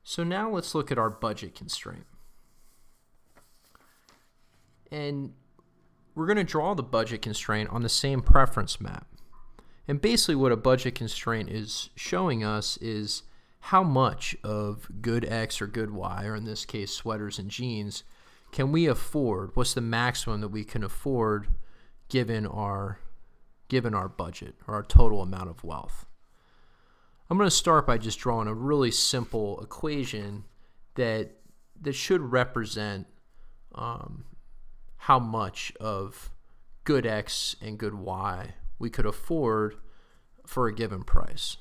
So now let's look at our budget constraint. And we're going to draw the budget constraint on the same preference map. And basically what a budget constraint is showing us is how much of good X or good Y, or in this case sweaters and jeans, can we afford? What's the maximum that we can afford given our budget or our total amount of wealth? I'm going to start by just drawing a really simple equation that should represent how much of good X and good Y we could afford for a given price.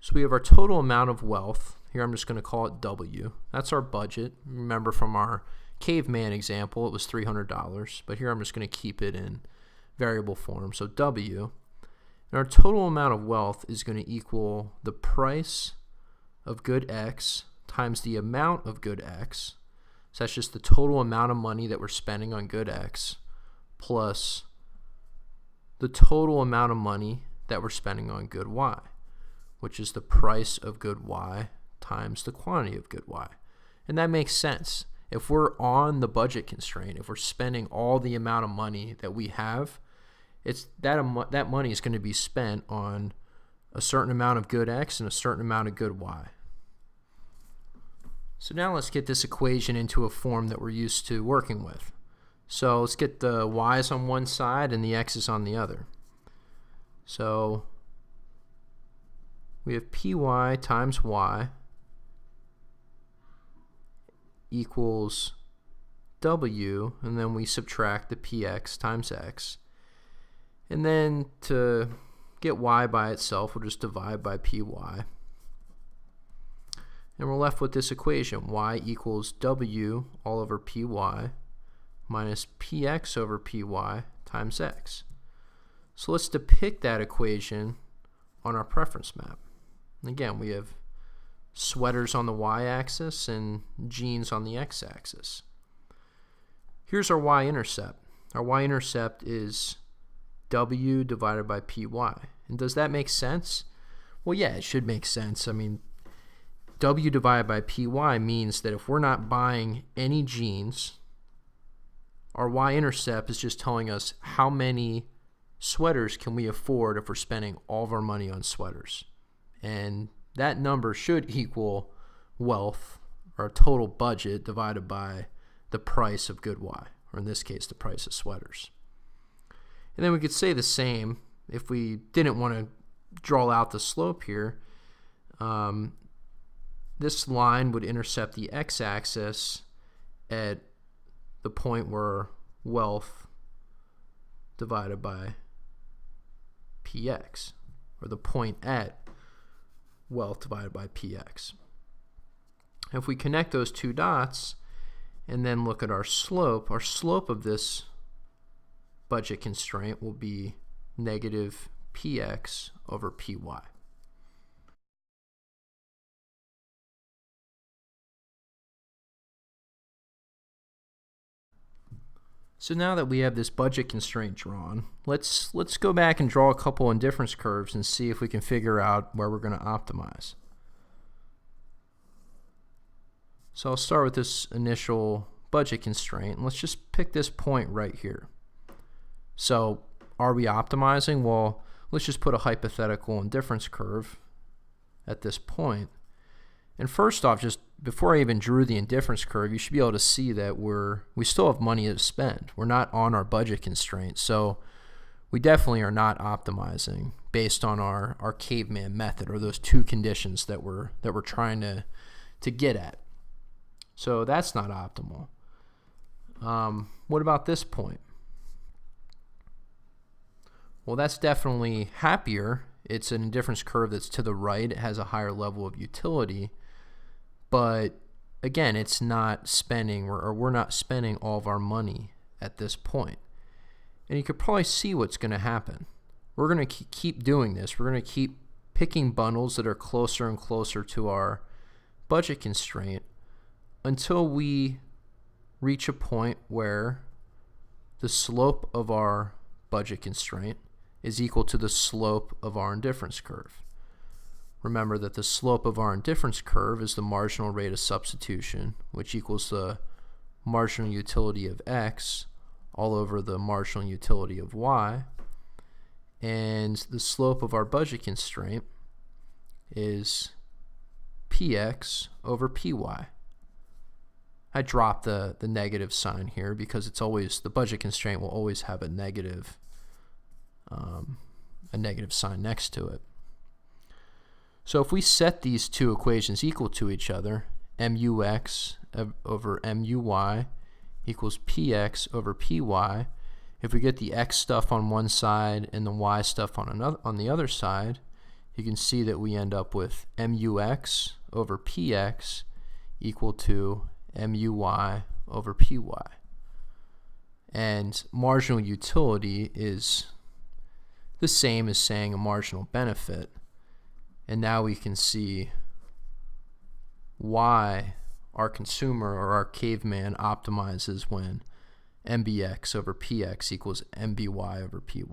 So we have our total amount of wealth. Here I'm just going to call it W. That's our budget. Remember from our caveman example, it was $300, but here I'm just going to keep it in variable form. So W. And our total amount of wealth is going to equal the price of good X times the amount of good X. So that's just the total amount of money that we're spending on good X plus the total amount of money that we're spending on good Y, which is the price of good Y times the quantity of good Y. And that makes sense. If we're on the budget constraint, if we're spending all the amount of money that we have, it's that money is going to be spent on a certain amount of good X and a certain amount of good Y. So now let's get this equation into a form that we're used to working with. So let's get the Y's on one side and the X's on the other. So we have PY times Y equals W, and then we subtract the PX times X. And then to get Y by itself, we'll just divide by PY. And we're left with this equation, Y equals W all over PY minus PX over PY times X. So let's depict that equation on our preference map. And again, we have sweaters on the Y-axis and jeans on the X-axis. Here's our Y-intercept. Our Y-intercept is W divided by PY. And does that make sense? Well, yeah, it should make sense. I mean, W divided by PY means that if we're not buying any jeans, our Y-intercept is just telling us how many sweaters can we afford if we're spending all of our money on sweaters. And that number should equal wealth, or total budget, divided by the price of good Y, or in this case, the price of sweaters. And then we could say the same if we didn't want to draw out the slope here. This line would intercept the x-axis at the point where wealth divided by px, or the point at wealth divided by px. If we connect those two dots and then look at our slope of this budget constraint will be negative px over py. So now that we have this budget constraint drawn, let's go back and draw a couple indifference curves and see if we can figure out where we're going to optimize. So I'll start with this initial budget constraint, and let's just pick this point right here. So are we optimizing? Well, let's just put a hypothetical indifference curve at this point. And first off, just before I even drew the indifference curve, you should be able to see that we still have money to spend. We're not on our budget constraint, so we definitely are not optimizing based on our caveman method, or those two conditions that we're trying to get at. So that's not optimal. What about this point? Well, that's definitely happier. It's an indifference curve that's to the right. It has a higher level of utility. But again, it's not spending, or we're not spending all of our money at this point. And you could probably see what's going to happen. We're going to keep doing this. We're going to keep picking bundles that are closer and closer to our budget constraint until we reach a point where the slope of our budget constraint is equal to the slope of our indifference curve. remember that the slope of our indifference curve is the marginal rate of substitution, which equals the marginal utility of x all over the marginal utility of y. And the slope of our budget constraint is px over py. I dropped the negative sign here because it's always, the budget constraint will always have a negative sign next to it. So if we set these two equations equal to each other, mux over muy equals px over py, if we get the x stuff on one side and the y stuff on the other side, you can see that we end up with mux over px equal to muy over py. And marginal utility is the same as saying a marginal benefit. And now we can see why our consumer or our caveman optimizes when mbx over px equals mby over py.